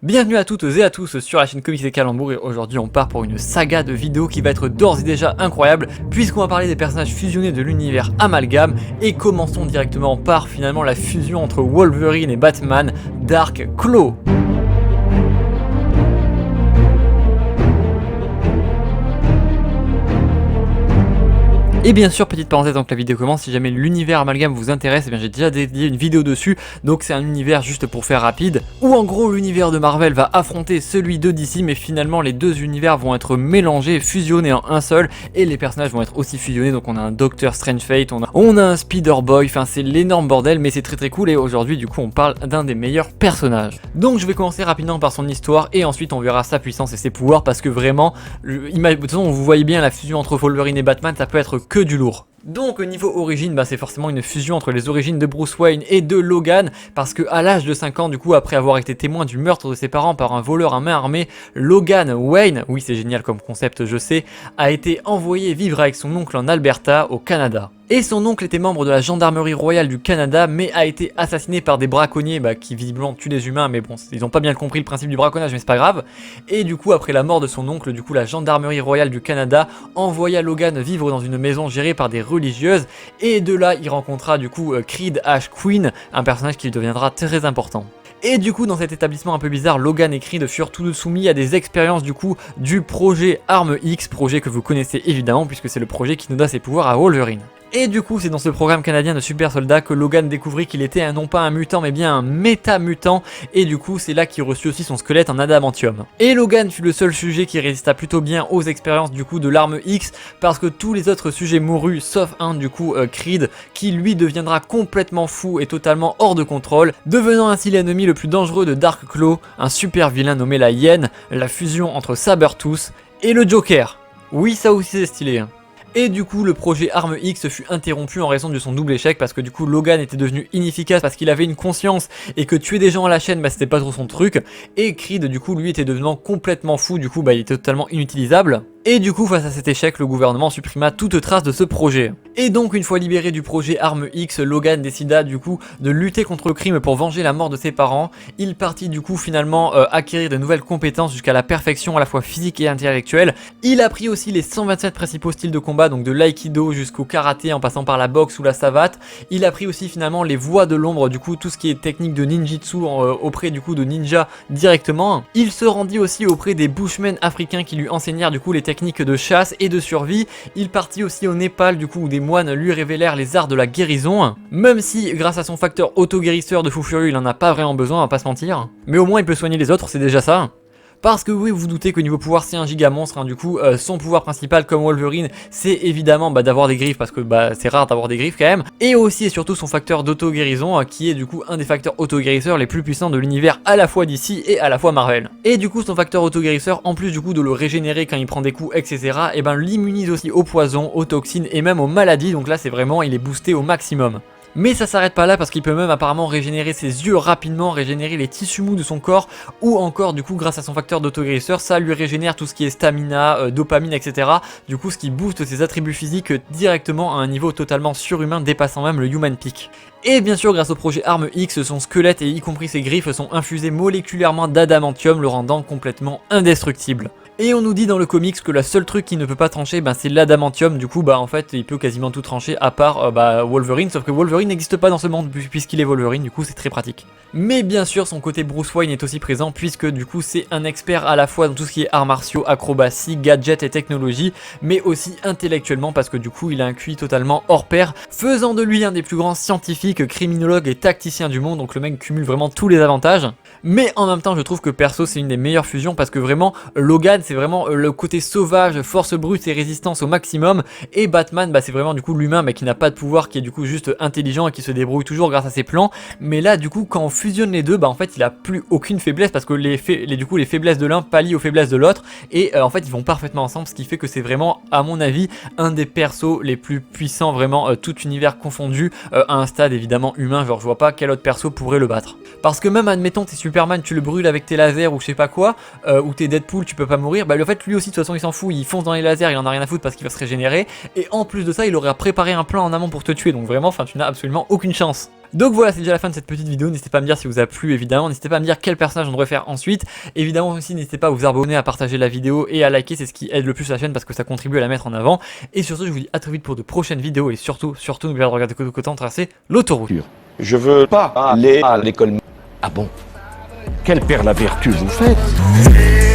Bienvenue à toutes et à tous sur la chaîne Comics et Calembour et aujourd'hui on part pour une saga de vidéos qui va être d'ores et déjà incroyable puisqu'on va parler des personnages fusionnés de l'univers Amalgam et commençons directement par finalement la fusion entre Wolverine et Batman, Dark Claw. Et bien sûr, petite parenthèse avant que la vidéo commence, si jamais l'univers Amalgam vous intéresse, eh bien j'ai déjà dédié une vidéo dessus, donc c'est un univers juste pour faire rapide, où en gros l'univers de Marvel va affronter celui de DC, mais finalement les deux univers vont être mélangés, fusionnés en un seul, et les personnages vont être aussi fusionnés, donc on a un Doctor Strange Fate, on a un Spider-Boy, enfin c'est l'énorme bordel, mais c'est très cool, et aujourd'hui du coup on parle d'un des meilleurs personnages. Donc je vais commencer rapidement par son histoire, et ensuite on verra sa puissance et ses pouvoirs, parce que vraiment, de toute façon vous voyez bien la fusion entre Wolverine et Batman, ça peut être que du lourd. Donc au niveau origine, c'est forcément une fusion entre les origines de Bruce Wayne et de Logan, parce que à l'âge de 5 ans, du coup, après avoir été témoin du meurtre de ses parents par un voleur à main armée, Logan Wayne, oui c'est génial comme concept je sais, a été envoyé vivre avec son oncle en Alberta, au Canada. Et son oncle était membre de la gendarmerie royale du Canada, mais a été assassiné par des braconniers qui visiblement tuent les humains, mais bon, ils ont pas bien compris le principe du braconnage, mais c'est pas grave. Et du coup, après la mort de son oncle, du coup, la gendarmerie royale du Canada envoya Logan vivre dans une maison gérée par des religieuses, et de là, il rencontra du coup Creed Ash Queen, un personnage qui deviendra très important. Et du coup dans cet établissement un peu bizarre, Logan et Creed furent tous deux soumis à des expériences du coup du projet Arme X, projet que vous connaissez évidemment puisque c'est le projet qui nous donne ses pouvoirs à Wolverine. Et du coup c'est dans ce programme canadien de super soldats que Logan découvrit qu'il était non pas un mutant mais bien un méta-mutant, et du coup c'est là qu'il reçut aussi son squelette en adamantium. Et Logan fut le seul sujet qui résista plutôt bien aux expériences du coup de l'arme X, parce que tous les autres sujets mourus sauf un du coup Creed, qui lui deviendra complètement fou et totalement hors de contrôle, devenant ainsi l'ennemi le plus dangereux de Dark Claw, un super vilain nommé la Hyène, la fusion entre Sabretooth et le Joker. Oui ça aussi c'est stylé hein. Et du coup le projet Arme X fut interrompu en raison de son double échec, parce que du coup Logan était devenu inefficace parce qu'il avait une conscience et que tuer des gens à la chaîne c'était pas trop son truc, et Creed du coup lui était devenant complètement fou, du coup il était totalement inutilisable. Et du coup face à cet échec, le gouvernement supprima toute trace de ce projet. Et donc une fois libéré du projet Arme X, Logan décida du coup de lutter contre le crime pour venger la mort de ses parents. Il partit du coup finalement acquérir de nouvelles compétences jusqu'à la perfection à la fois physique et intellectuelle. Il apprit aussi les 127 principaux styles de combat, donc de l'aïkido jusqu'au karaté en passant par la boxe ou la savate. Il apprit aussi finalement les voies de l'ombre, du coup tout ce qui est technique de ninjitsu auprès du coup de ninja directement. Il se rendit aussi auprès des bushmen africains qui lui enseignèrent du coup les techniques de chasse et de survie. Il partit aussi au Népal du coup où des moines lui révélèrent les arts de la guérison, même si grâce à son facteur auto-guérisseur de fou furieux il en a pas vraiment besoin, on va pas se mentir, mais au moins il peut soigner les autres, c'est déjà ça. Parce que oui, vous doutez que niveau pouvoir c'est un giga monstre, du coup son pouvoir principal comme Wolverine c'est évidemment d'avoir des griffes, parce que c'est rare d'avoir des griffes quand même, et aussi et surtout son facteur d'auto-guérison qui est du coup un des facteurs auto-guérisseurs les plus puissants de l'univers à la fois DC et à la fois Marvel. Et du coup son facteur auto-guérisseur, en plus du coup de le régénérer quand il prend des coups etc, et l'immunise aussi aux poisons, aux toxines et même aux maladies, donc là c'est vraiment, il est boosté au maximum. Mais ça s'arrête pas là, parce qu'il peut même apparemment régénérer ses yeux rapidement, régénérer les tissus mous de son corps, ou encore du coup grâce à son facteur d'auto-guérisseur, ça lui régénère tout ce qui est stamina, dopamine etc. Du coup ce qui booste ses attributs physiques directement à un niveau totalement surhumain, dépassant même le Human Peak. Et bien sûr grâce au projet Arme X, son squelette et y compris ses griffes sont infusés moléculairement d'adamantium, le rendant complètement indestructible. Et on nous dit dans le comics que le seul truc qui ne peut pas trancher c'est l'adamantium, du coup en fait il peut quasiment tout trancher à part Wolverine, sauf que Wolverine n'existe pas dans ce monde puisqu'il est Wolverine, du coup c'est très pratique. Mais bien sûr son côté Bruce Wayne est aussi présent, puisque du coup c'est un expert à la fois dans tout ce qui est arts martiaux, acrobatie, gadgets et technologie, mais aussi intellectuellement, parce que du coup il a un QI totalement hors pair, faisant de lui un des plus grands scientifiques, criminologues et tacticiens du monde, donc le mec cumule vraiment tous les avantages. Mais en même temps je trouve que perso c'est une des meilleures fusions, parce que vraiment Logan c'est vraiment le côté sauvage, force brute et résistance au maximum, et Batman c'est vraiment du coup l'humain qui n'a pas de pouvoir, qui est du coup juste intelligent et qui se débrouille toujours grâce à ses plans. Mais là du coup quand on fusionne les deux, en fait il a plus aucune faiblesse, parce que les faiblesses de l'un pallient aux faiblesses de l'autre, et en fait ils vont parfaitement ensemble, ce qui fait que c'est vraiment à mon avis un des persos les plus puissants, vraiment tout univers confondu, à un stade évidemment humain, genre je vois pas quel autre perso pourrait le battre. Parce que même admettons t'es Superman, tu le brûles avec tes lasers ou je sais pas quoi, ou t'es Deadpool, tu peux pas mourir, mourir, bah en fait lui aussi de toute façon il s'en fout, il fonce dans les lasers, il en a rien à foutre parce qu'il va se régénérer, et en plus de ça il aurait préparé un plan en amont pour te tuer, donc vraiment enfin tu n'as absolument aucune chance. Donc voilà, c'est déjà la fin de cette petite vidéo, n'hésitez pas à me dire si vous a plu évidemment, n'hésitez pas à me dire quel personnage on devrait faire ensuite, évidemment aussi n'hésitez pas à vous abonner, à partager la vidéo et à liker, c'est ce qui aide le plus la chaîne parce que ça contribue à la mettre en avant, et surtout je vous dis à très vite pour de prochaines vidéos, et surtout n'oubliez pas de regarder de côté en tracer l'autoroute. Je veux pas aller à l'école. Ah bon? Quelle père la vertu vous faites?